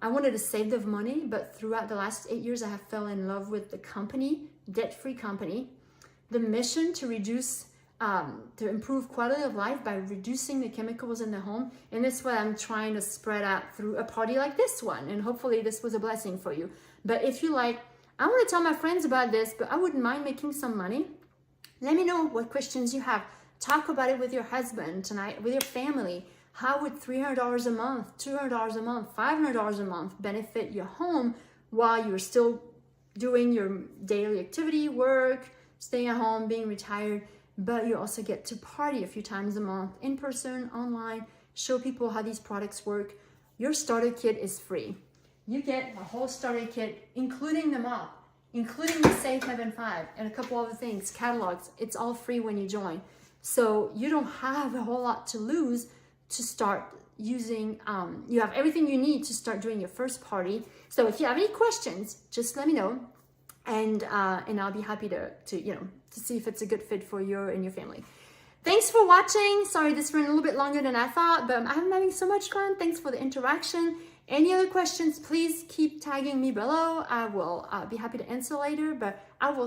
wanted to save the money, but throughout the last 8 years, I have fell in love with the company, debt-free company, the mission to reduce, to improve quality of life by reducing the chemicals in the home. And that's what I'm trying to spread out through a party like this one. And hopefully this was a blessing for you. But if you like, I want to tell my friends about this, but I wouldn't mind making some money. Let me know what questions you have. Talk about it with your husband tonight, with your family. How would $300 a month, $200 a month, $500 a month benefit your home while you're still doing your daily activity, work, staying at home, being retired, but you also get to party a few times a month, in person, online, show people how these products work. Your starter kit is free. You get a whole starter kit, including the mop, including the Safe Haven 5, and a couple other things, catalogs. It's all free when you join. So you don't have a whole lot to lose to start using. You have everything you need to start doing your first party. So if you have any questions, just let me know. and I'll be happy to see if it's a good fit for you and your family. Thanks for watching. Sorry this ran a little bit longer than I thought, but I'm having so much fun. Thanks for the interaction. Any other questions, please keep tagging me below. I will be happy to answer later, but I will